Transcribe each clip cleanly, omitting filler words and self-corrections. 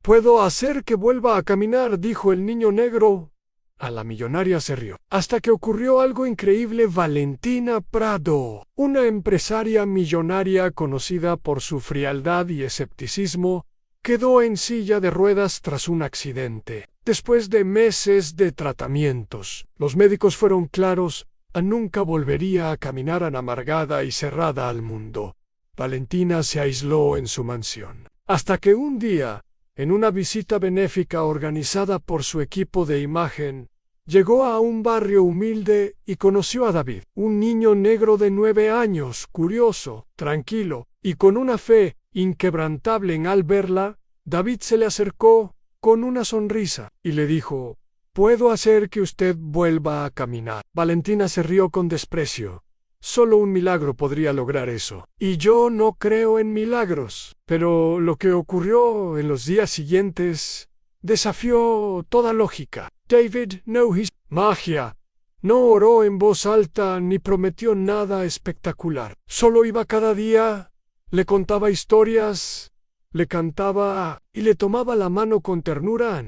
«Puedo hacer que vuelva a caminar», dijo el niño negro. A la millonaria se rió. Hasta que ocurrió algo increíble. Valentina Prado, una empresaria millonaria conocida por su frialdad y escepticismo, quedó en silla de ruedas tras un accidente. Después de meses de tratamientos, los médicos fueron claros: nunca volvería a caminar amargada y cerrada al mundo. Valentina se aisló en su mansión. Hasta que un día, en una visita benéfica organizada por su equipo de imagen, llegó a un barrio humilde y conoció a David, un niño negro de 9 años, curioso, tranquilo y con una fe inquebrantable. Al verla, David se le acercó con una sonrisa y le dijo: «Puedo hacer que usted vuelva a caminar». Valentina se rió con desprecio. «Solo un milagro podría lograr eso. Y yo no creo en milagros». Pero lo que ocurrió en los días siguientes desafió toda lógica. David no hizo magia, no oró en voz alta ni prometió nada espectacular. Solo iba cada día, le contaba historias, le cantaba y le tomaba la mano con ternura.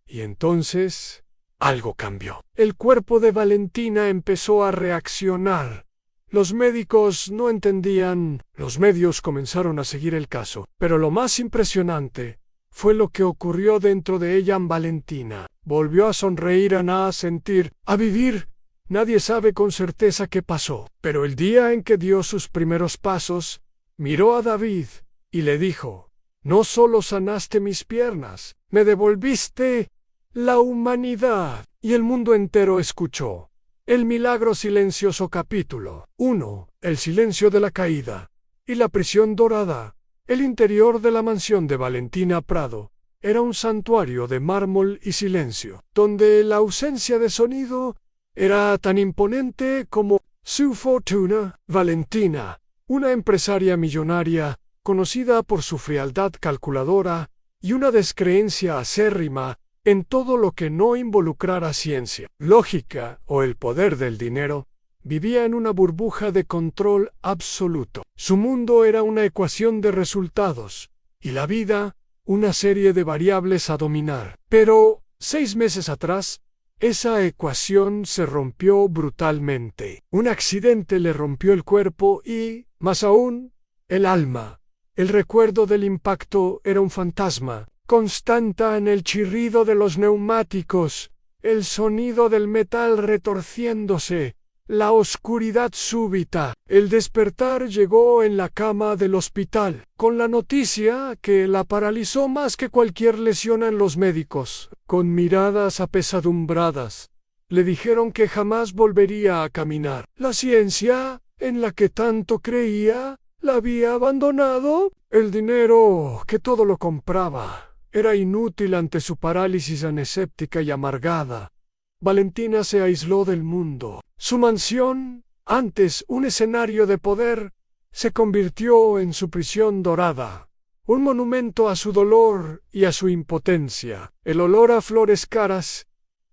Y entonces algo cambió. El cuerpo de Valentina empezó a reaccionar. Los médicos no entendían, los medios comenzaron a seguir el caso. Pero lo más impresionante fue lo que ocurrió dentro de ella. Valentina volvió a sonreír, a sentir, a vivir. Nadie sabe con certeza qué pasó. Pero el día en que dio sus primeros pasos, miró a David y le dijo: «No solo sanaste mis piernas, me devolviste la humanidad». Y el mundo entero escuchó. El milagro silencioso. Capítulo 1. El silencio de la caída y la prisión dorada. El interior de la mansión de Valentina Prado era un santuario de mármol y silencio, donde la ausencia de sonido era tan imponente como su fortuna. Valentina, una empresaria millonaria, conocida por su frialdad calculadora y una descreencia acérrima en todo lo que no involucrara ciencia, lógica o el poder del dinero, vivía en una burbuja de control absoluto. Su mundo era una ecuación de resultados, y la vida una serie de variables a dominar. Pero 6 meses atrás, esa ecuación se rompió brutalmente. Un accidente le rompió el cuerpo y, más aún, el alma. El recuerdo del impacto era un fantasma, constante en el chirrido de los neumáticos, el sonido del metal retorciéndose, la oscuridad súbita. El despertar llegó en la cama del hospital, con la noticia que la paralizó más que cualquier lesión. En los médicos, con miradas apesadumbradas, le dijeron que jamás volvería a caminar. La ciencia, en la que tanto creía, la había abandonado. El dinero, que todo lo compraba, era inútil ante su parálisis aneséptica y amargada. Valentina se aisló del mundo. Su mansión, antes un escenario de poder, se convirtió en su prisión dorada, un monumento a su dolor y a su impotencia. El olor a flores caras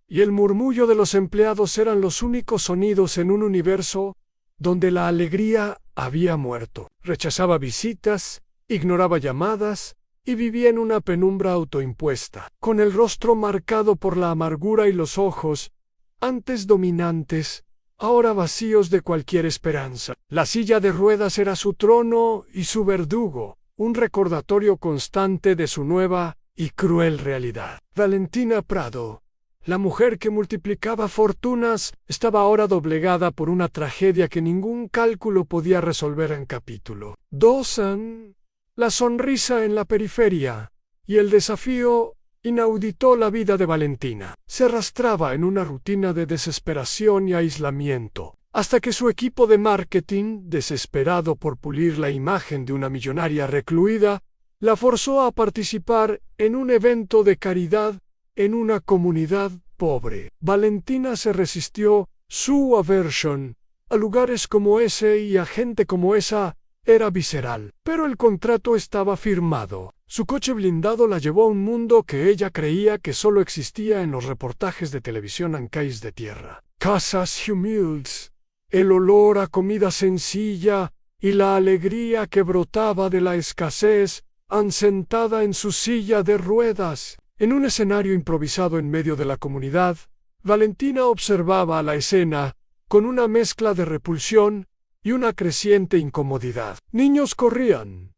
y el murmullo de los empleados eran los únicos sonidos en un universo donde la alegría había muerto. Rechazaba visitas, ignoraba llamadas y vivía en una penumbra autoimpuesta, con el rostro marcado por la amargura y los ojos, antes dominantes, ahora vacíos de cualquier esperanza. La silla de ruedas era su trono y su verdugo, un recordatorio constante de su nueva y cruel realidad. Valentina Prado, la mujer que multiplicaba fortunas, estaba ahora doblegada por una tragedia que ningún cálculo podía resolver en capítulo. Dawson, la sonrisa en la periferia y el desafío inauditó la vida de Valentina. Se arrastraba en una rutina de desesperación y aislamiento, hasta que su equipo de marketing, desesperado por pulir la imagen de una millonaria recluida, la forzó a participar en un evento de caridad en una comunidad pobre. Valentina se resistió. Su aversión a lugares como ese y a gente como esa era visceral, pero el contrato estaba firmado. Su coche blindado la llevó a un mundo que ella creía que solo existía en los reportajes de televisión en calles de tierra. Casas humildes, el olor a comida sencilla y la alegría que brotaba de la escasez sentada en su silla de ruedas. En un escenario improvisado en medio de la comunidad, Valentina observaba la escena con una mezcla de repulsión y una creciente incomodidad. Niños corrían,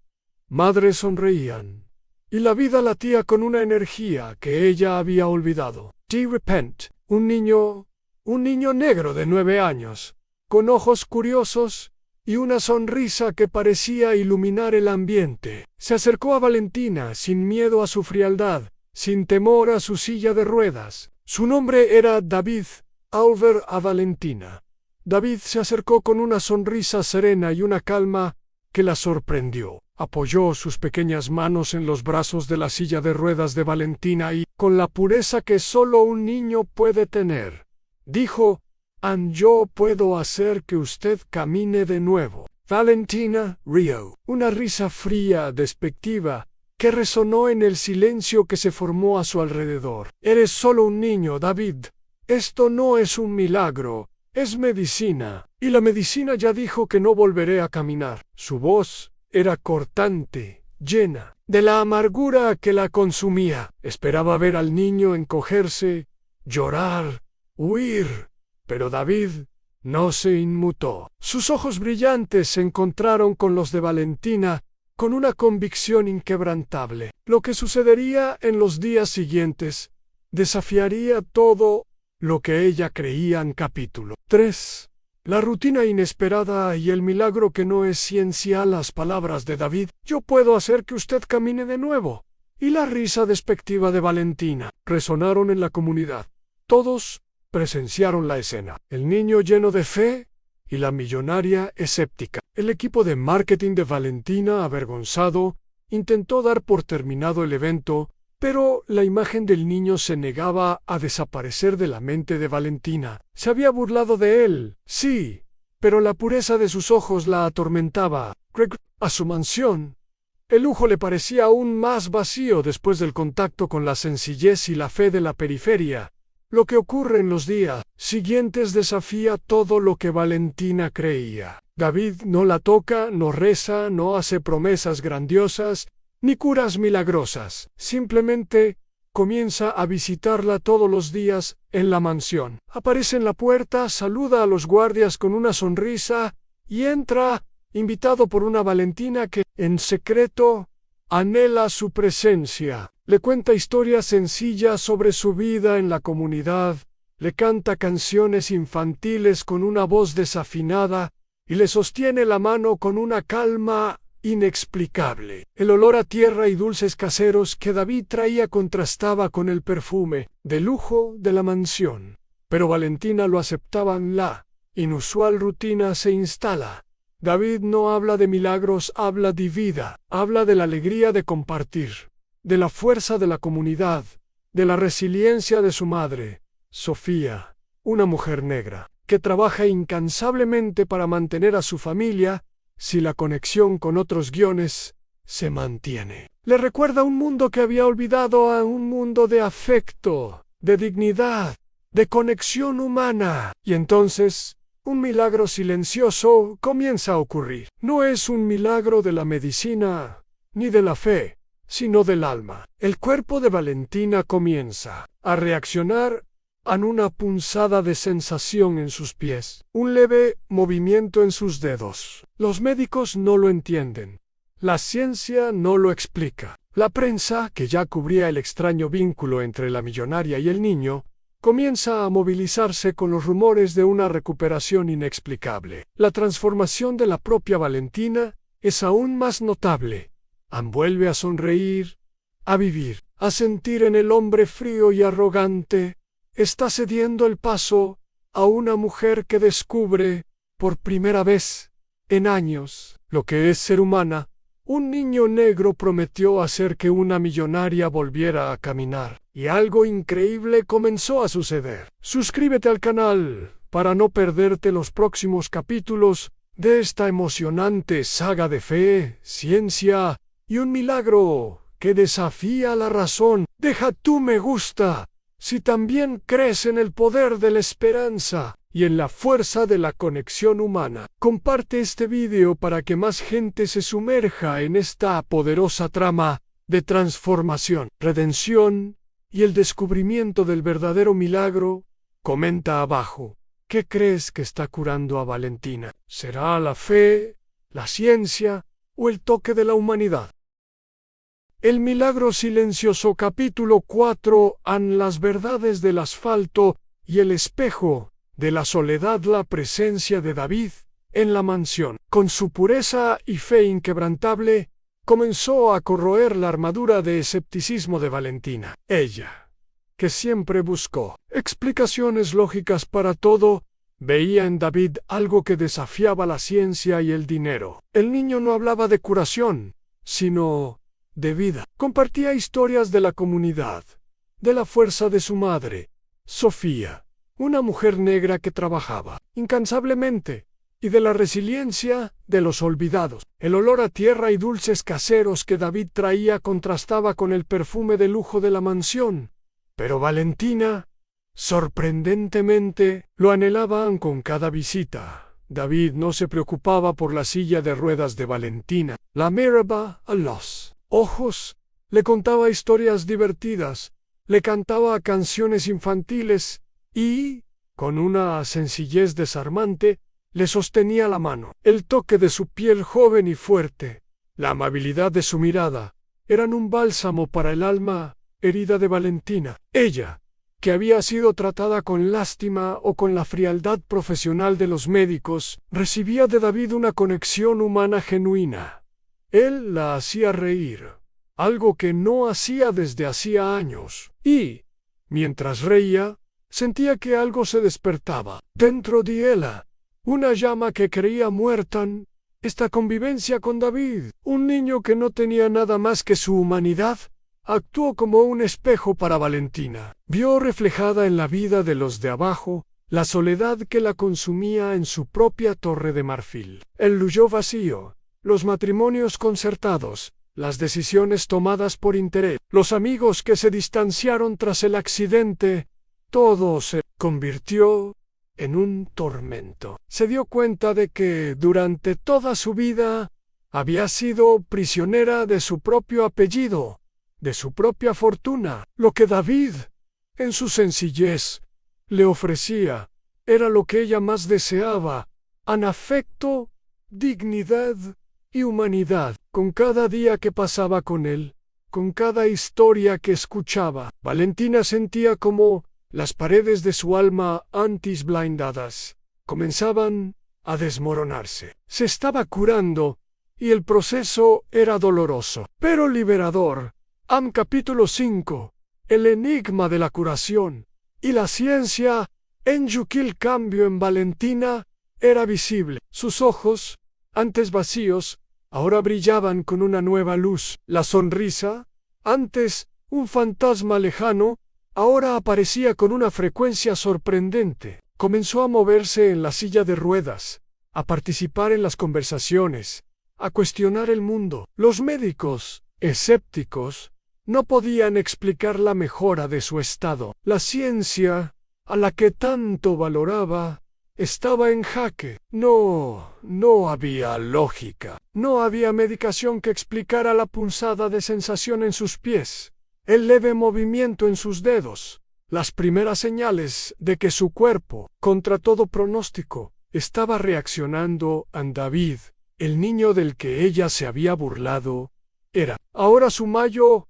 madres sonreían, y la vida latía con una energía que ella había olvidado. De repente, un niño negro de 9 años, con ojos curiosos y una sonrisa que parecía iluminar el ambiente, se acercó a Valentina sin miedo a su frialdad, sin temor a su silla de ruedas. Su nombre era David. Al ver a Valentina, David se acercó con una sonrisa serena y una calma que la sorprendió. Apoyó sus pequeñas manos en los brazos de la silla de ruedas de Valentina y, con la pureza que solo un niño puede tener, dijo: yo puedo hacer que usted camine de nuevo. Valentina rió, una risa fría, despectiva, que resonó en el silencio que se formó a su alrededor. Eres solo un niño, David. Esto no es un milagro, es medicina. Y la medicina ya dijo que no volveré a caminar. Su voz era cortante, llena de la amargura que la consumía. Esperaba ver al niño encogerse, llorar, huir, pero David no se inmutó. Sus ojos brillantes se encontraron con los de Valentina con una convicción inquebrantable. Lo que sucedería en los días siguientes desafiaría todo lo que ella creía en capítulo 3. La rutina inesperada y el milagro que no es ciencia. Las palabras de David: yo puedo hacer que usted camine de nuevo, y la risa despectiva de Valentina resonaron en la comunidad. Todos presenciaron la escena. El niño lleno de fe y la millonaria escéptica. El equipo de marketing de Valentina, avergonzado, intentó dar por terminado el evento, pero la imagen del niño se negaba a desaparecer de la mente de Valentina. Se había burlado de él, sí, pero la pureza de sus ojos la atormentaba. A su mansión, el lujo le parecía aún más vacío después del contacto con la sencillez y la fe de la periferia. Lo que ocurre en los días siguientes desafía todo lo que Valentina creía. David no la toca, no reza, no hace promesas grandiosas, ni curas milagrosas. Simplemente comienza a visitarla todos los días en la mansión. Aparece en la puerta, saluda a los guardias con una sonrisa y entra, invitado por una Valentina que, en secreto, anhela su presencia. Le cuenta historias sencillas sobre su vida en la comunidad, le canta canciones infantiles con una voz desafinada y le sostiene la mano con una calma inexplicable. El olor a tierra y dulces caseros que David traía contrastaba con el perfume de lujo de la mansión. Pero Valentina lo aceptaba. La inusual rutina se instala. David no habla de milagros, habla de vida, habla de la alegría de compartir, de la fuerza de la comunidad, de la resiliencia de su madre, Sofía, una mujer negra, que trabaja incansablemente para mantener a su familia si la conexión con otros guiones se mantiene. Le recuerda un mundo que había olvidado, a un mundo de afecto, de dignidad, de conexión humana. Y entonces, un milagro silencioso comienza a ocurrir. No es un milagro de la medicina ni de la fe, sino del alma. El cuerpo de Valentina comienza a reaccionar a una punzada de sensación en sus pies, un leve movimiento en sus dedos. Los médicos no lo entienden. La ciencia no lo explica. La prensa, que ya cubría el extraño vínculo entre la millonaria y el niño, comienza a movilizarse con los rumores de una recuperación inexplicable. La transformación de la propia Valentina es aún más notable. Vuelve a sonreír, a vivir, a sentir en el hombre frío y arrogante. Está cediendo el paso a una mujer que descubre, por primera vez en años, lo que es ser humana. Un niño negro prometió hacer que una millonaria volviera a caminar, y algo increíble comenzó a suceder. Suscríbete al canal para no perderte los próximos capítulos de esta emocionante saga de fe, ciencia y un milagro que desafía la razón. Deja tu me gusta si también crees en el poder de la esperanza y en la fuerza de la conexión humana. Comparte este video para que más gente se sumerja en esta poderosa trama de transformación, redención y el descubrimiento del verdadero milagro. Comenta abajo, ¿qué crees que está curando a Valentina? ¿Será la fe, la ciencia o el toque de la humanidad? El milagro silencioso, capítulo 4. Las verdades del asfalto y el espejo de la soledad. La presencia de David en la mansión, con su pureza y fe inquebrantable, comenzó a corroer la armadura de escepticismo de Valentina. Ella, que siempre buscó explicaciones lógicas para todo, veía en David algo que desafiaba la ciencia y el dinero. El niño no hablaba de curación, sino de vida. Compartía historias de la comunidad, de la fuerza de su madre, Sofía, una mujer negra que trabajaba incansablemente, y de la resiliencia de los olvidados. El olor a tierra y dulces caseros que David traía contrastaba con el perfume de lujo de la mansión, pero Valentina, sorprendentemente, lo anhelaban con cada visita. David no se preocupaba por la silla de ruedas de Valentina. La miraba a los ojos, le contaba historias divertidas, le cantaba canciones infantiles y, con una sencillez desarmante, le sostenía la mano. El toque de su piel joven y fuerte, la amabilidad de su mirada, eran un bálsamo para el alma herida de Valentina. Ella, que había sido tratada con lástima o con la frialdad profesional de los médicos, recibía de David una conexión humana genuina. Él la hacía reír, algo que no hacía desde hacía años, y, mientras reía, sentía que algo se despertaba dentro de ella, una llama que creía muerta. Esta convivencia con David, un niño que no tenía nada más que su humanidad, actuó como un espejo para Valentina. Vio reflejada en la vida de los de abajo la soledad que la consumía en su propia torre de marfil. El lujo vacío, los matrimonios concertados, las decisiones tomadas por interés, los amigos que se distanciaron tras el accidente, todo se convirtió en un tormento. Se dio cuenta de que durante toda su vida había sido prisionera de su propio apellido, de su propia fortuna. Lo que David, en su sencillez, le ofrecía, era lo que ella más deseaba: afecto, dignidad y humanidad. Con cada día que pasaba con él, con cada historia que escuchaba, Valentina sentía como las paredes de su alma, antes blindadas, comenzaban a desmoronarse. Se estaba curando, y el proceso era doloroso, pero liberador. Capítulo 5. El enigma de la curación y la ciencia. En Yukil cambio en Valentina era visible. Sus ojos, antes vacíos, ahora brillaban con una nueva luz. La sonrisa, antes un fantasma lejano, ahora aparecía con una frecuencia sorprendente. Comenzó a moverse en la silla de ruedas, a participar en las conversaciones, a cuestionar el mundo. Los médicos, escépticos, no podían explicar la mejora de su estado. La ciencia, a la que tanto valoraba, estaba en jaque. No había lógica. No había medicación que explicara la punzada de sensación en sus pies, el leve movimiento en sus dedos, las primeras señales de que su cuerpo, contra todo pronóstico, estaba reaccionando. David, el niño del que ella se había burlado, era ahora su mayor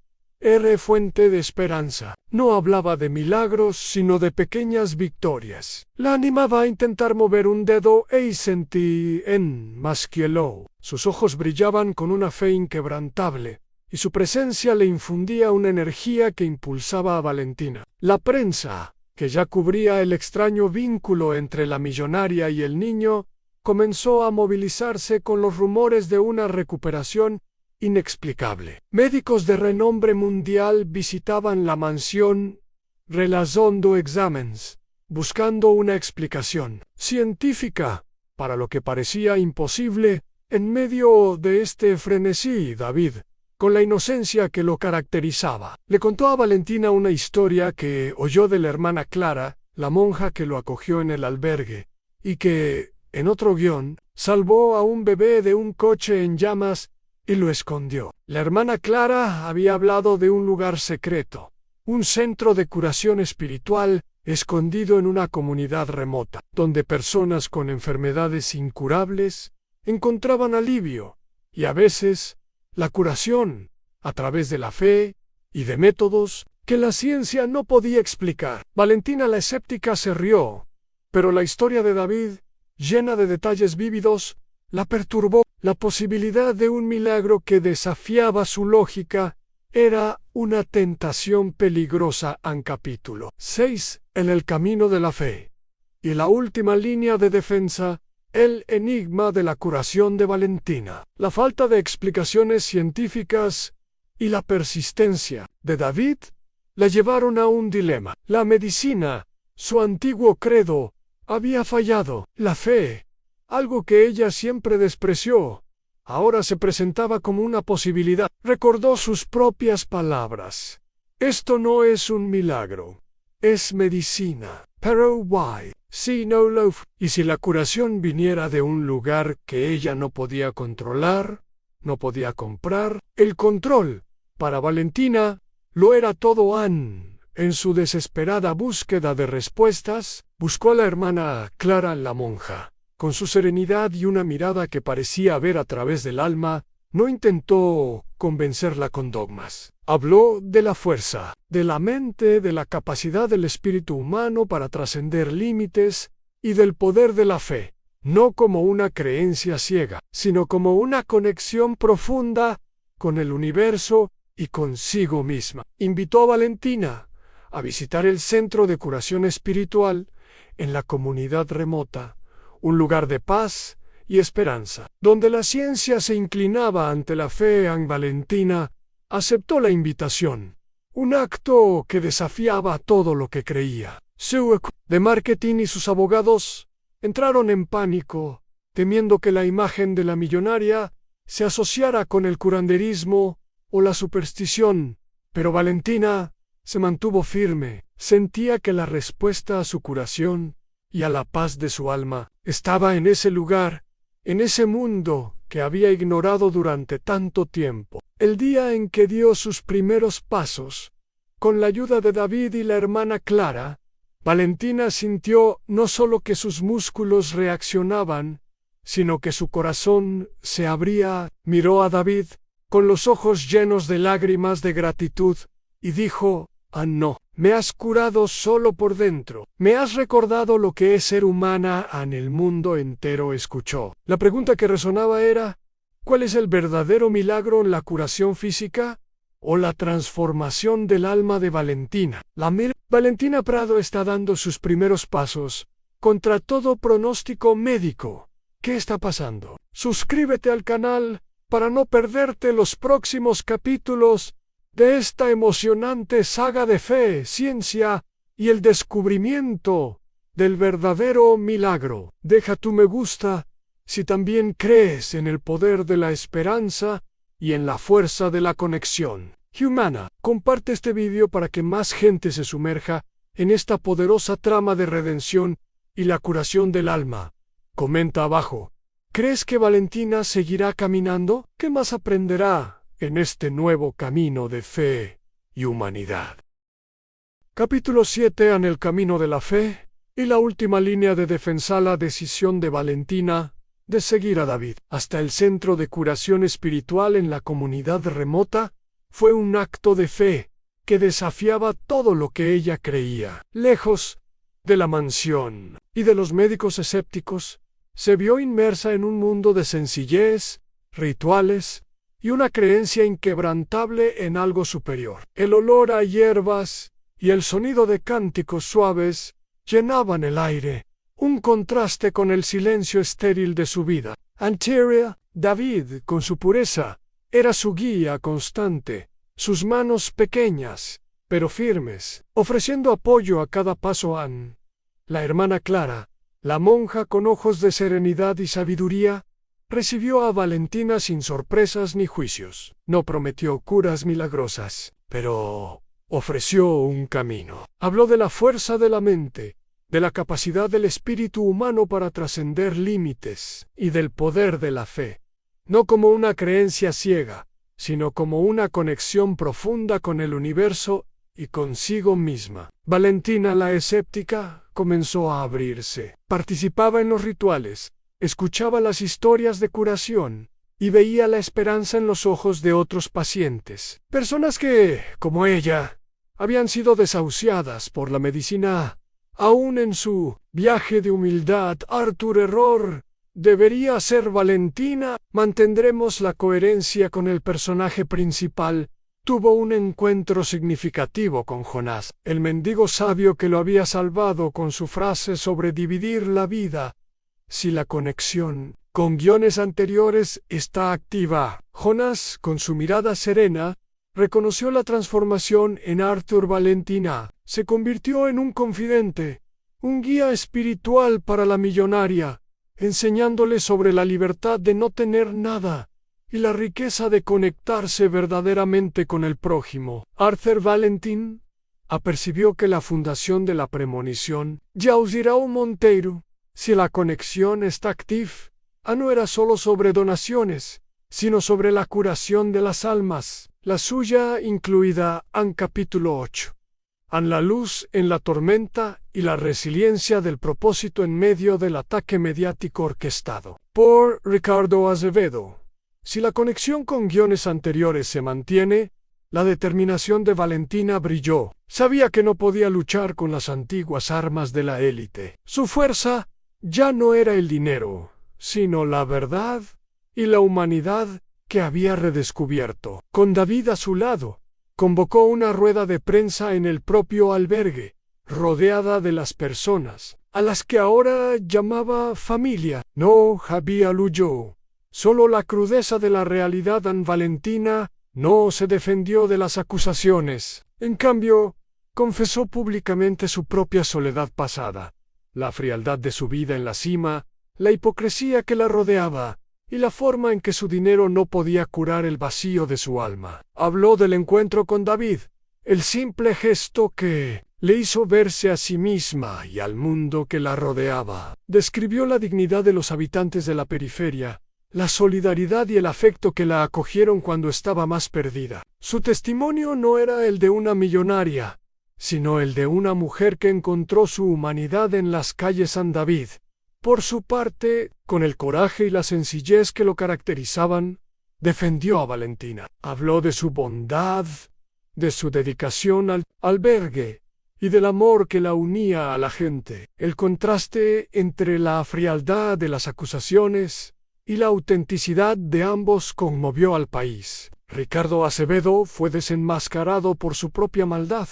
fuente de esperanza. No hablaba de milagros, sino de pequeñas victorias. La animaba a intentar mover un dedo y sentí en Masquiello. Sus ojos brillaban con una fe inquebrantable, y su presencia le infundía una energía que impulsaba a Valentina. La prensa, que ya cubría el extraño vínculo entre la millonaria y el niño, comenzó a movilizarse con los rumores de una recuperación inexplicable. Médicos de renombre mundial visitaban la mansión, realizando exámenes, buscando una explicación científica para lo que parecía imposible. En medio de este frenesí, David, con la inocencia que lo caracterizaba, le contó a Valentina una historia que oyó de la hermana Clara, la monja que lo acogió en el albergue, y que, en otro guión, salvó a un bebé de un coche en llamas y lo escondió. La hermana Clara había hablado de un lugar secreto, un centro de curación espiritual escondido en una comunidad remota, donde personas con enfermedades incurables encontraban alivio y a veces la curación a través de la fe y de métodos que la ciencia no podía explicar. Valentina la escéptica se rió, pero la historia de David, llena de detalles vívidos, la perturbó. La posibilidad de un milagro que desafiaba su lógica era una tentación peligrosa. En capítulo 6, en el camino de la fe. Y la última línea de defensa, el enigma de la curación de Valentina. La falta de explicaciones científicas y la persistencia de David la llevaron a un dilema. La medicina, su antiguo credo, había fallado. La fe, algo que ella siempre despreció, ahora se presentaba como una posibilidad. Recordó sus propias palabras. Esto no es un milagro, es medicina. Pero why? Si no lo... Y si la curación viniera de un lugar que ella no podía controlar, no podía comprar, el control, para Valentina, lo era todo. En su desesperada búsqueda de respuestas, buscó a la hermana Clara, la monja. Con su serenidad y una mirada que parecía ver a través del alma, no intentó convencerla con dogmas. Habló de la fuerza, de la mente, de la capacidad del espíritu humano para trascender límites y del poder de la fe, no como una creencia ciega, sino como una conexión profunda con el universo y consigo misma. Invitó a Valentina a visitar el centro de curación espiritual en la comunidad remota, un lugar de paz y esperanza, donde la ciencia se inclinaba ante la fe. Valentina aceptó la invitación, un acto que desafiaba todo lo que creía. Su equipo de marketing y sus abogados entraron en pánico, temiendo que la imagen de la millonaria se asociara con el curanderismo o la superstición, pero Valentina se mantuvo firme. Sentía que la respuesta a su curación y a la paz de su alma estaba en ese lugar, en ese mundo que había ignorado durante tanto tiempo. El día en que dio sus primeros pasos, con la ayuda de David y la hermana Clara, Valentina sintió no solo que sus músculos reaccionaban, sino que su corazón se abría. Miró a David con los ojos llenos de lágrimas de gratitud y dijo: no, me has curado solo por dentro. Me has recordado lo que es ser humana. En el mundo entero escuchó. La pregunta que resonaba era: ¿cuál es el verdadero milagro en la curación física o la transformación del alma de Valentina? Valentina Prado está dando sus primeros pasos contra todo pronóstico médico. ¿Qué está pasando? Suscríbete al canal para no perderte los próximos capítulos de esta emocionante saga de fe, ciencia y el descubrimiento del verdadero milagro. Deja tu me gusta si también crees en el poder de la esperanza y en la fuerza de la conexión humana. Comparte este video para que más gente se sumerja en esta poderosa trama de redención y la curación del alma. Comenta abajo. ¿Crees que Valentina seguirá caminando? ¿Qué más aprenderá en este nuevo camino de fe y humanidad? Capítulo 7. En el camino de la fe y la última línea de defensa. La decisión de Valentina de seguir a David hasta el centro de curación espiritual en la comunidad remota fue un acto de fe que desafiaba todo lo que ella creía. Lejos de la mansión y de los médicos escépticos, se vio inmersa en un mundo de sencillez, rituales y una creencia inquebrantable en algo superior. El olor a hierbas y el sonido de cánticos suaves llenaban el aire, un contraste con el silencio estéril de su vida anterior. David, con su pureza, era su guía constante, sus manos pequeñas, pero firmes, ofreciendo apoyo a cada paso. La hermana Clara, la monja con ojos de serenidad y sabiduría, recibió a Valentina sin sorpresas ni juicios. No prometió curas milagrosas, pero ofreció un camino. Habló de la fuerza de la mente de la capacidad del espíritu humano para trascender límites y del poder de la fe, no como una creencia ciega, sino como una conexión profunda con el universo y consigo misma. Valentina la escéptica comenzó a abrirse. Participaba en los rituales, escuchaba las historias de curación y veía la esperanza en los ojos de otros pacientes. Personas que, como ella, habían sido desahuciadas por la medicina. Aún en su viaje de humildad, Arthur Error debería ser Valentina. Mantendremos la coherencia con el personaje principal. Tuvo un encuentro significativo con Jonás, el mendigo sabio que lo había salvado con su frase sobre dividir la vida. Si la conexión con guiones anteriores está activa, Jonás, con su mirada serena, reconoció la transformación en Arthur. Valentina se convirtió en un confidente, un guía espiritual para la millonaria, enseñándole sobre la libertad de no tener nada y la riqueza de conectarse verdaderamente con el prójimo. Arthur Valentin apercibió que la fundación de la premonición ya os dirá un Monteiro. Si la conexión está activa, no era solo sobre donaciones, sino sobre la curación de las almas, la suya incluida en capítulo 8. En la luz en la tormenta y la resiliencia del propósito en medio del ataque mediático orquestado. Por Ricardo Azevedo. Si la conexión con guiones anteriores se mantiene, la determinación de Valentina brilló. Sabía que no podía luchar con las antiguas armas de la élite. Su fuerza ya no era el dinero, sino la verdad y la humanidad que había redescubierto. Con David a su lado, convocó una rueda de prensa en el propio albergue, rodeada de las personas, a las que ahora llamaba familia. No había lujo. Solo la crudeza de la realidad. En Valentina no se defendió de las acusaciones. En cambio, confesó públicamente su propia soledad pasada, la frialdad de su vida en la cima, la hipocresía que la rodeaba, y la forma en que su dinero no podía curar el vacío de su alma. Habló del encuentro con David, el simple gesto que le hizo verse a sí misma y al mundo que la rodeaba. Describió la dignidad de los habitantes de la periferia, la solidaridad y el afecto que la acogieron cuando estaba más perdida. Su testimonio no era el de una millonaria, sino el de una mujer que encontró su humanidad en las calles San David. Por su parte, con el coraje y la sencillez que lo caracterizaban, defendió a Valentina. Habló de su bondad, de su dedicación al albergue y del amor que la unía a la gente. El contraste entre la frialdad de las acusaciones y la autenticidad de ambos conmovió al país. Ricardo Azevedo fue desenmascarado por su propia maldad,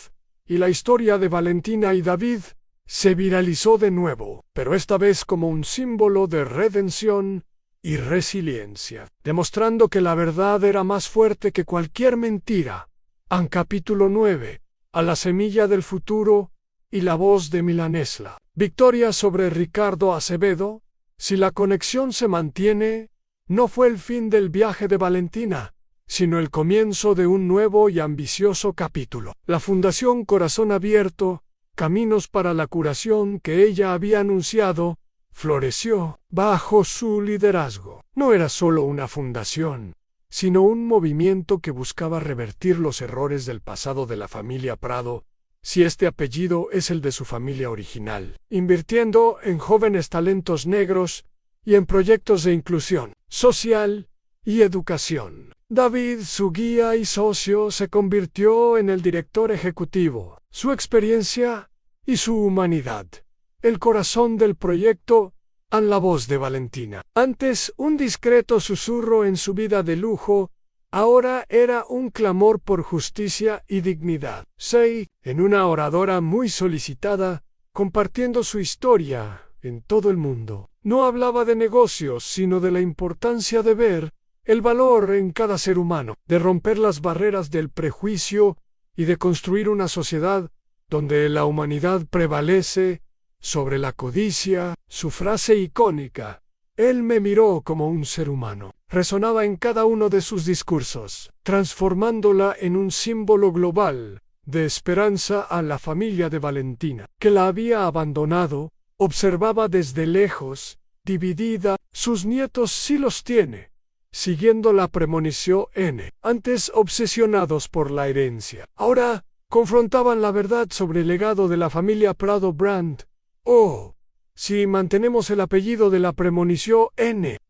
y la historia de Valentina y David se viralizó de nuevo, pero esta vez como un símbolo de redención y resiliencia, demostrando que la verdad era más fuerte que cualquier mentira. En capítulo 9, a la semilla del futuro y la voz de Milanesla. Victoria sobre Ricardo Azevedo. Si la conexión se mantiene, no fue el fin del viaje de Valentina, sino el comienzo de un nuevo y ambicioso capítulo. La Fundación Corazón Abierto, Caminos para la Curación que ella había anunciado, floreció bajo su liderazgo. No era solo una fundación, sino un movimiento que buscaba revertir los errores del pasado de la familia Prado, si este apellido es el de su familia original, invirtiendo en jóvenes talentos negros y en proyectos de inclusión social y educación. David, su guía y socio, se convirtió en el director ejecutivo. Su experiencia y su humanidad, el corazón del proyecto, en la voz de Valentina. Antes un discreto susurro en su vida de lujo, ahora era un clamor por justicia y dignidad. Sei, en una oradora muy solicitada, compartiendo su historia en todo el mundo. No hablaba de negocios, sino de la importancia de ver el valor en cada ser humano, de romper las barreras del prejuicio y de construir una sociedad donde la humanidad prevalece sobre la codicia. Su frase icónica, «Él me miró como un ser humano», resonaba en cada uno de sus discursos, transformándola en un símbolo global de esperanza a la familia de Valentina, que la había abandonado. Observaba desde lejos, dividida. Sus nietos sí los tiene, siguiendo la premonición antes obsesionados por la herencia. Ahora confrontaban la verdad sobre el legado de la familia Prado Brandt. Oh, si mantenemos el apellido de la premonición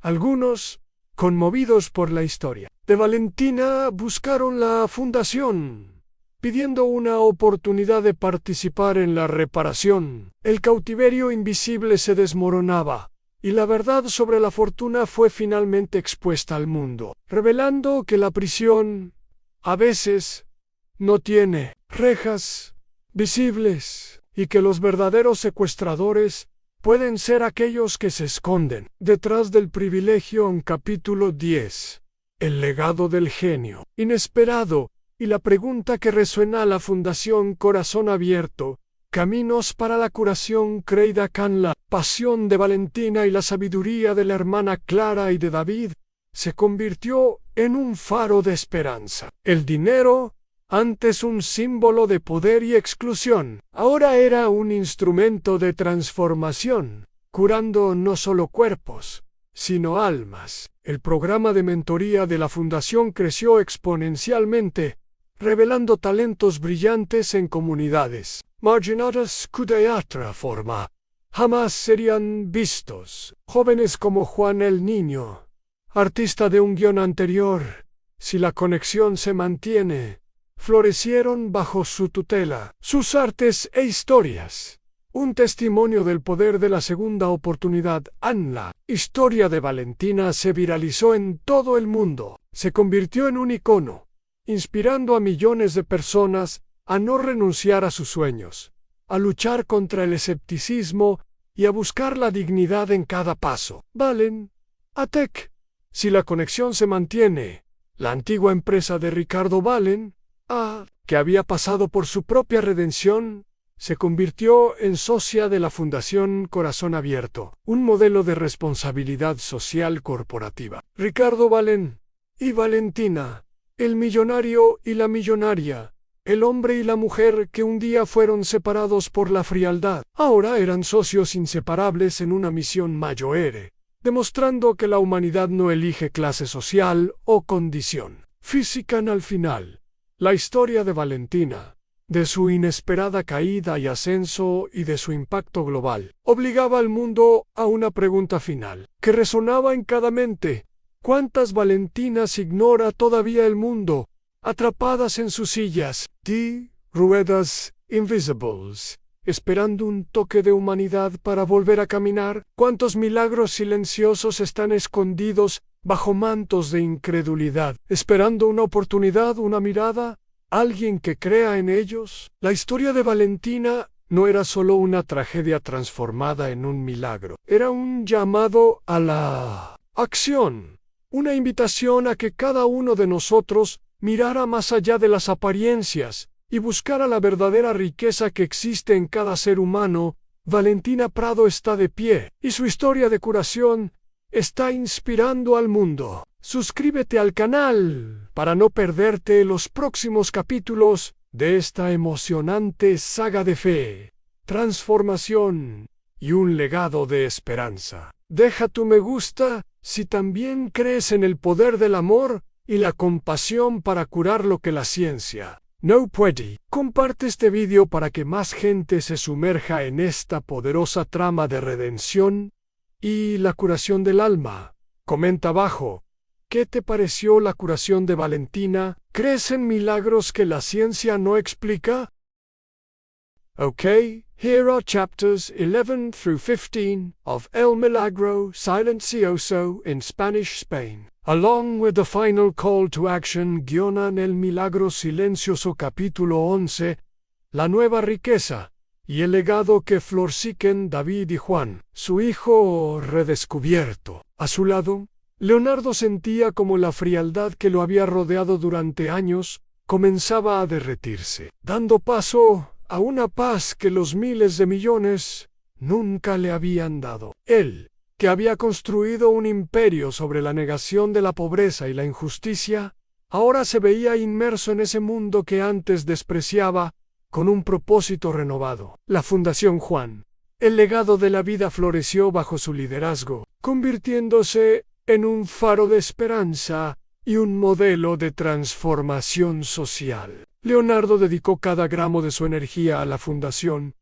algunos, conmovidos por la historia de Valentina, buscaron la fundación, pidiendo una oportunidad de participar en la reparación. El cautiverio invisible se desmoronaba, y la verdad sobre la fortuna fue finalmente expuesta al mundo, revelando que la prisión, a veces, no tiene rejas visibles, y que los verdaderos secuestradores pueden ser aquellos que se esconden detrás del privilegio. En capítulo 10, el legado del genio inesperado y la pregunta que resuena a la Fundación Corazón Abierto, caminos para la curación. Creida Khan, la pasión de Valentina y la sabiduría de la hermana Clara y de David se convirtió en un faro de esperanza. El dinero, antes un símbolo de poder y exclusión, ahora era un instrumento de transformación, curando no solo cuerpos, sino almas. El programa de mentoría de la Fundación creció exponencialmente, revelando talentos brillantes en comunidades marginadas que de otra forma jamás serían vistos. Jóvenes como Juan el Niño, artista de un guión anterior, si la conexión se mantiene, florecieron bajo su tutela. Sus artes e historias, un testimonio del poder de la segunda oportunidad. La historia de Valentina se viralizó en todo el mundo, se convirtió en un icono, inspirando a millones de personas a no renunciar a sus sueños, a luchar contra el escepticismo y a buscar la dignidad en cada paso. Valen, Atec, si la conexión se mantiene, la antigua empresa de Ricardo Valen, que había pasado por su propia redención, se convirtió en socia de la Fundación Corazón Abierto, un modelo de responsabilidad social corporativa. Ricardo Valen y Valentina, el millonario y la millonaria, el hombre y la mujer que un día fueron separados por la frialdad, ahora eran socios inseparables en una misión mayor, demostrando que la humanidad no elige clase social o condición física. Al final, la historia de Valentina, de su inesperada caída y ascenso y de su impacto global, obligaba al mundo a una pregunta final, que resonaba en cada mente. ¿Cuántas Valentinas ignora todavía el mundo, atrapadas en sus sillas de ruedas invisibles, esperando un toque de humanidad para volver a caminar? ¿Cuántos milagros silenciosos están escondidos bajo mantos de incredulidad, esperando una oportunidad, una mirada, alguien que crea en ellos? La historia de Valentina no era solo una tragedia transformada en un milagro, era un llamado a la acción, una invitación a que cada uno de nosotros mirara más allá de las apariencias y buscara la verdadera riqueza que existe en cada ser humano. Valentina Prado está de pie, y su historia de curación está inspirando al mundo. Suscríbete al canal para no perderte los próximos capítulos de esta emocionante saga de fe, transformación y un legado de esperanza. Deja tu me gusta si también crees en el poder del amor y la compasión para curar lo que la ciencia no puede. Comparte este video para que más gente se sumerja en esta poderosa trama de redención y la curación del alma. Comenta abajo, ¿qué te pareció la curación de Valentina? ¿Crees en milagros que la ciencia no explica? Okay, here are chapters 11 through 15 of El Milagro Silencioso in Spanish Spain, along with the final call to action. El Milagro Silencioso capítulo 11, la nueva riqueza y el legado que florciquen David y Juan, su hijo redescubierto. A su lado, Leonardo sentía como la frialdad que lo había rodeado durante años comenzaba a derretirse, dando paso a una paz que los miles de millones nunca le habían dado. Él, que había construido un imperio sobre la negación de la pobreza y la injusticia, ahora se veía inmerso en ese mundo que antes despreciaba, con un propósito renovado. La Fundación Juan. El legado de la vida floreció bajo su liderazgo, convirtiéndose en un faro de esperanza y un modelo de transformación social. Leonardo dedicó cada gramo de su energía a la fundación,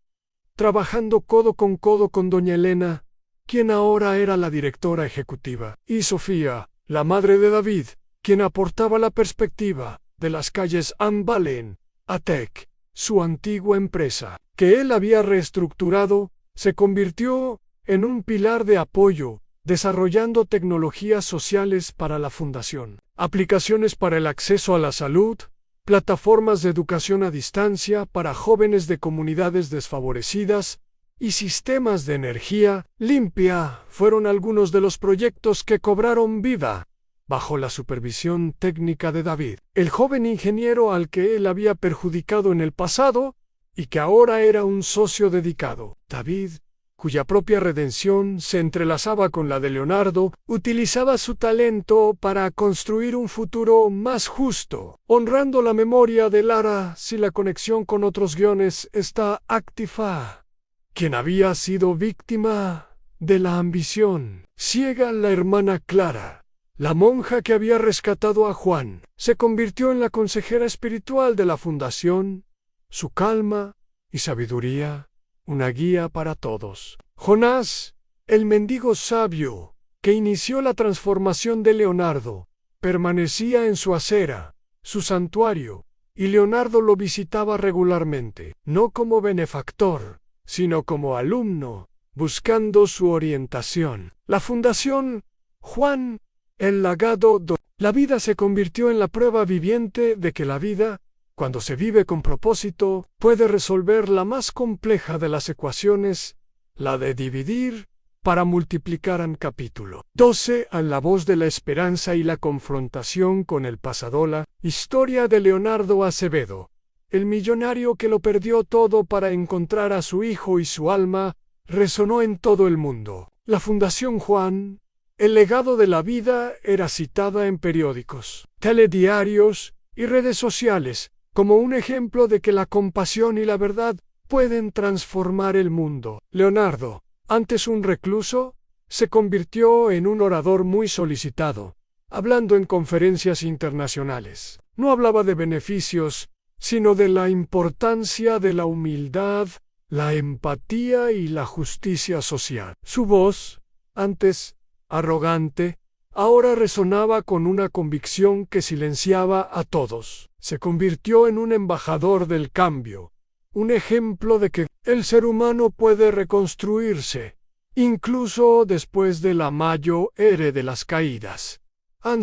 trabajando codo con doña Elena, quien ahora era la directora ejecutiva, y Sofía, la madre de David, quien aportaba la perspectiva de las calles Ambalen, Atec, su antigua empresa, que él había reestructurado, se convirtió en un pilar de apoyo, desarrollando tecnologías sociales para la fundación, aplicaciones para el acceso a la salud, plataformas de educación a distancia para jóvenes de comunidades desfavorecidas y sistemas de energía limpia fueron algunos de los proyectos que cobraron vida bajo la supervisión técnica de David, el joven ingeniero al que él había perjudicado en el pasado y que ahora era un socio dedicado. David, cuya propia redención se entrelazaba con la de Leonardo, utilizaba su talento para construir un futuro más justo, honrando la memoria de Lara si la conexión con otros guiones está activa, quien había sido víctima de la ambición ciega. La hermana Clara, la monja que había rescatado a Juan, se convirtió en la consejera espiritual de la fundación, su calma y sabiduría, una guía para todos. Jonás, el mendigo sabio, que inició la transformación de Leonardo, permanecía en su acera, su santuario, y Leonardo lo visitaba regularmente, no como benefactor, sino como alumno, buscando su orientación. La Fundación Juan, el legado. La vida se convirtió en la prueba viviente de que la vida, cuando se vive con propósito, puede resolver la más compleja de las ecuaciones, la de dividir para multiplicar en capítulo. 12. A la voz de la esperanza y la confrontación con el pasadola. Historia de Leonardo Acevedo, el millonario que lo perdió todo para encontrar a su hijo y su alma, resonó en todo el mundo. La Fundación Juan, el legado de la vida, era citada en periódicos, telediarios y redes sociales como un ejemplo de que la compasión y la verdad pueden transformar el mundo. Leonardo, antes un recluso, se convirtió en un orador muy solicitado, hablando en conferencias internacionales. No hablaba de beneficios, sino de la importancia de la humildad, la empatía y la justicia social. Su voz, antes arrogante, ahora resonaba con una convicción que silenciaba a todos. Se convirtió en un embajador del cambio, un ejemplo de que el ser humano puede reconstruirse, incluso después de la mayor era de las caídas.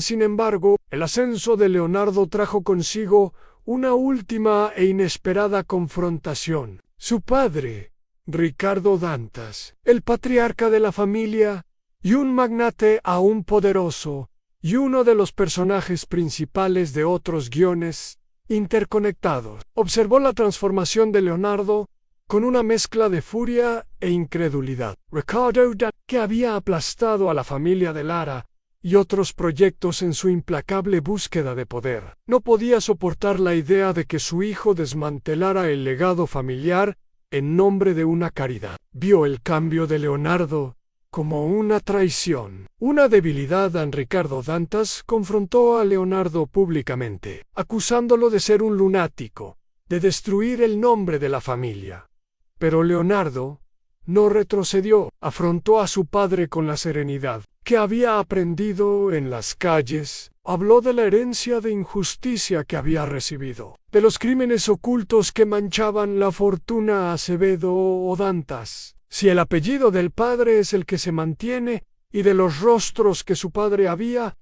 Sin embargo, el ascenso de Leonardo trajo consigo una última e inesperada confrontación. Su padre, Ricardo Dantas, el patriarca de la familia, y un magnate aún poderoso, y uno de los personajes principales de otros guiones interconectados, observó la transformación de Leonardo con una mezcla de furia e incredulidad. Ricardo Dantas, que había aplastado a la familia de Lara y otros proyectos en su implacable búsqueda de poder, no podía soportar la idea de que su hijo desmantelara el legado familiar en nombre de una caridad. Vio el cambio de Leonardo como una traición, una debilidad. Ricardo Dantas confrontó a Leonardo públicamente, acusándolo de ser un lunático, de destruir el nombre de la familia. Pero Leonardo no retrocedió, afrontó a su padre con la serenidad que había aprendido en las calles, habló de la herencia de injusticia que había recibido, de los crímenes ocultos que manchaban la fortuna Acevedo o Dantas. Si el apellido del padre es el que se mantiene, y de los rostros que su padre había,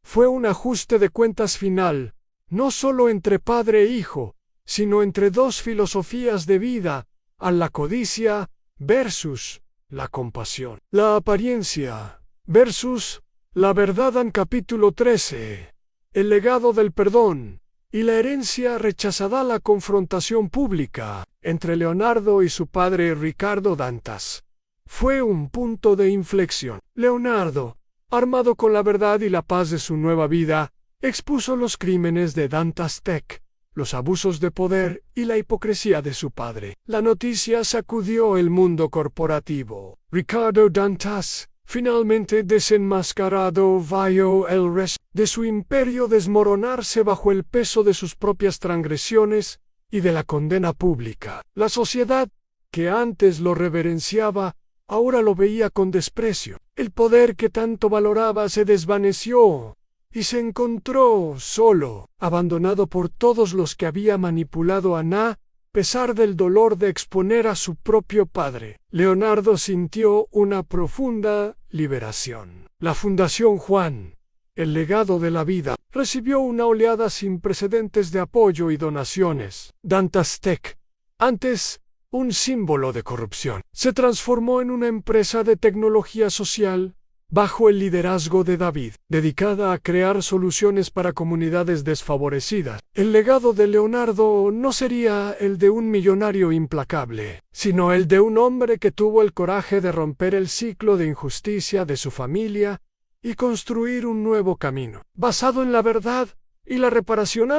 fue un ajuste de cuentas final, no solo entre padre e hijo, sino entre dos filosofías de vida, a la codicia versus la compasión. La apariencia versus la verdad. En capítulo 13. El legado del perdón y la herencia rechazada. La confrontación pública entre Leonardo y su padre Ricardo Dantas fue un punto de inflexión. Leonardo, armado con la verdad y la paz de su nueva vida, Expuso los crímenes de Dantas Tech, los abusos de poder y la hipocresía de su padre. La noticia sacudió el mundo corporativo. Ricardo Dantas, finalmente desenmascarado, vio el resto de su imperio desmoronarse bajo el peso de sus propias transgresiones y de la condena pública. La sociedad, que antes lo reverenciaba, ahora lo veía con desprecio. El poder que tanto valoraba se desvaneció y se encontró solo, abandonado por todos los que había manipulado a a pesar del dolor de exponer a su propio padre. Leonardo sintió una profunda liberación. La Fundación Juan, el legado de la vida, recibió una oleada sin precedentes de apoyo y donaciones. Dantas Tech, antes un símbolo de corrupción, se transformó en una empresa de tecnología social bajo el liderazgo de David, dedicada a crear soluciones para comunidades desfavorecidas. El legado de Leonardo no sería el de un millonario implacable, sino el de un hombre que tuvo el coraje de romper el ciclo de injusticia de su familia y construir un nuevo camino, basado en la verdad y la reparación.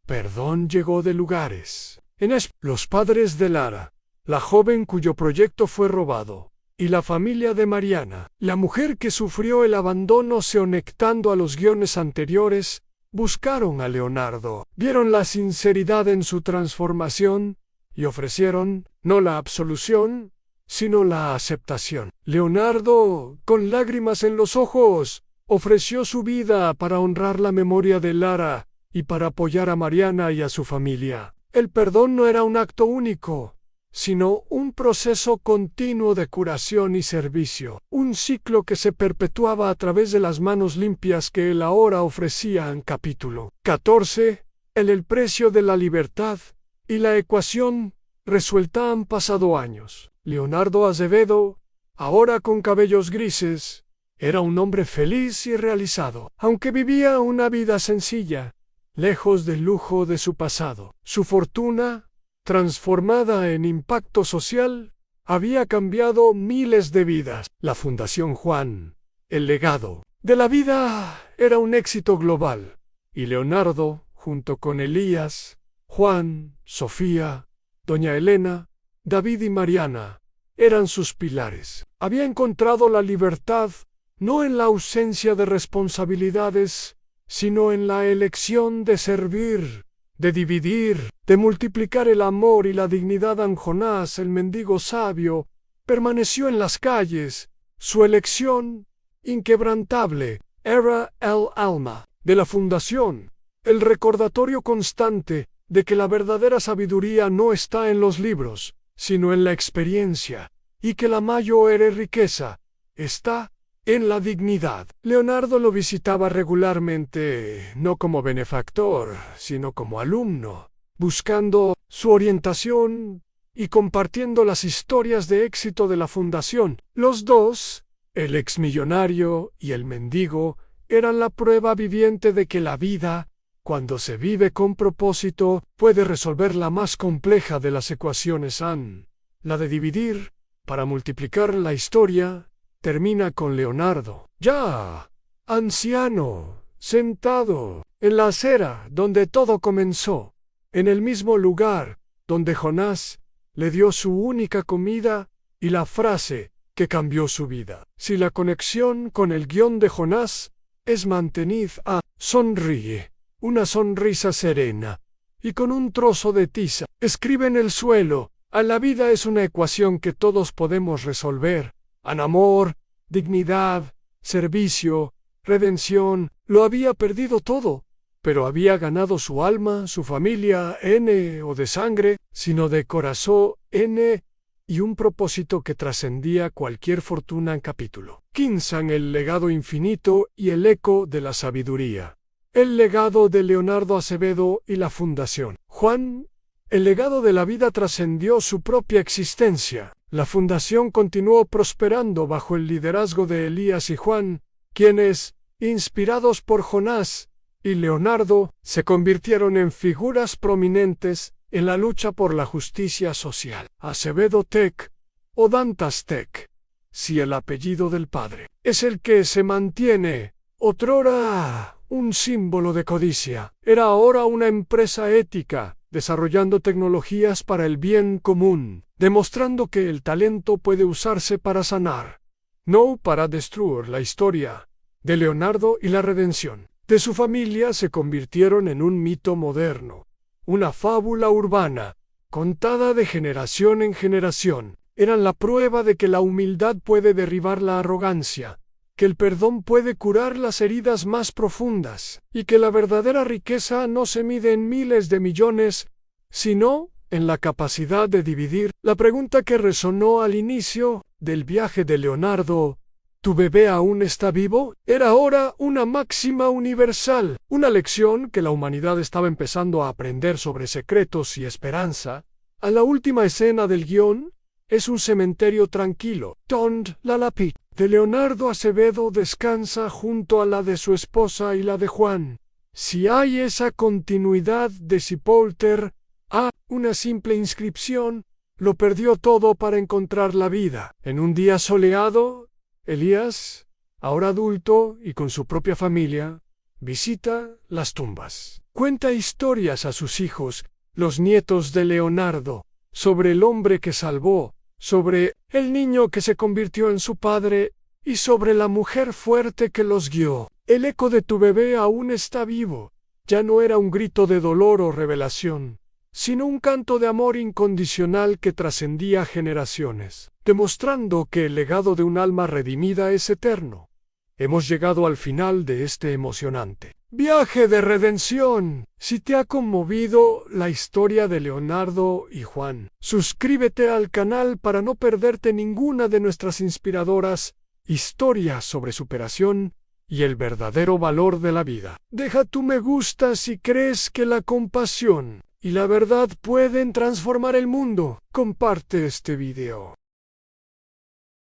Perdón llegó de lugares. Los padres de Lara, la joven cuyo proyecto fue robado, y la familia de Mariana, la mujer que sufrió el abandono conectando a los guiones anteriores, buscaron a Leonardo, vieron la sinceridad en su transformación y ofrecieron, no la absolución, sino la aceptación. Leonardo, con lágrimas en los ojos, ofreció su vida para honrar la memoria de Lara y para apoyar a Mariana y a su familia. El perdón no era un acto único, sino un proceso continuo de curación y servicio, un ciclo que se perpetuaba a través de las manos limpias que él ahora ofrecía en capítulo 14, el precio de la libertad y la ecuación resuelta. Han pasado años. Leonardo Azevedo, ahora con cabellos grises, era un hombre feliz y realizado, aunque vivía una vida sencilla, lejos del lujo de su pasado. Su fortuna, transformada en impacto social, había cambiado miles de vidas. La Fundación Juan, el legado de la vida, era un éxito global, y Leonardo, junto con Elías, Juan, Sofía, doña Elena, David y Mariana, eran sus pilares. Había encontrado la libertad no en la ausencia de responsabilidades, sino en la elección de servir, de dividir, de multiplicar el amor y la dignidad. Jonás, el mendigo sabio, permaneció en las calles. Su elección, inquebrantable, era el alma de la fundación, el recordatorio constante de que la verdadera sabiduría no está en los libros, sino en la experiencia, y que la mayor riqueza está en la dignidad. Leonardo lo visitaba regularmente, no como benefactor, sino como alumno, buscando su orientación y compartiendo las historias de éxito de la fundación. Los dos, el exmillonario y el mendigo, eran la prueba viviente de que la vida, cuando se vive con propósito, puede resolver la más compleja de las ecuaciones, la de dividir para multiplicar. La historia termina con Leonardo, ya anciano, sentado en la acera donde todo comenzó, en el mismo lugar donde Jonás le dio su única comida y la frase que cambió su vida. Si la conexión con el guión de Jonás es mantenid sonríe, una sonrisa serena, y con un trozo de tiza, escribe en el suelo, la vida es una ecuación que todos podemos resolver. Amor, dignidad, servicio, redención. Lo había perdido todo, pero había ganado su alma, su familia, o de sangre, sino de corazón, y un propósito que trascendía cualquier fortuna. En capítulo 15, el legado infinito y el eco de la sabiduría. El legado de Leonardo Azevedo y la Fundación Juan. El legado de la vida trascendió su propia existencia. La fundación continuó prosperando bajo el liderazgo de Elías y Juan, quienes, inspirados por Jonás y Leonardo, se convirtieron en figuras prominentes en la lucha por la justicia social. Azevedo Tech o Dantas Tech, si el apellido del padre es el que se mantiene, otrora un símbolo de codicia. Era ahora una empresa ética, desarrollando tecnologías para el bien común, demostrando que el talento puede usarse para sanar, no para destruir. La historia de Leonardo y la redención de su familia se convirtieron en un mito moderno, una fábula urbana, contada de generación en generación. Eran la prueba de que la humildad puede derribar la arrogancia, que el perdón puede curar las heridas más profundas, y que la verdadera riqueza no se mide en miles de millones, sino en la capacidad de dividir. La pregunta que resonó al inicio del viaje de Leonardo, ¿tu bebé aún está vivo?, era ahora una máxima universal, una lección que la humanidad estaba empezando a aprender sobre secretos y esperanza. A la última escena del guión es un cementerio tranquilo, donde la lápida de Leonardo Acevedo descansa junto a la de su esposa y la de Juan. Si hay esa continuidad de Sepulter a una simple inscripción, lo perdió todo para encontrar la vida. En un día soleado, Elías, ahora adulto y con su propia familia, visita las tumbas. Cuenta historias a sus hijos, los nietos de Leonardo, sobre el hombre que salvó, sobre el niño que se convirtió en su padre y sobre la mujer fuerte que los guió. El eco de tu bebé aún está vivo. Ya no era un grito de dolor o revelación, sino un canto de amor incondicional que trascendía generaciones, demostrando que el legado de un alma redimida es eterno. Hemos llegado al final de este emocionante viaje de redención. Si te ha conmovido la historia de Leonardo y Juan, suscríbete al canal para no perderte ninguna de nuestras inspiradoras historias sobre superación y el verdadero valor de la vida. Deja tu me gusta si crees que la compasión y la verdad pueden transformar el mundo. Comparte este video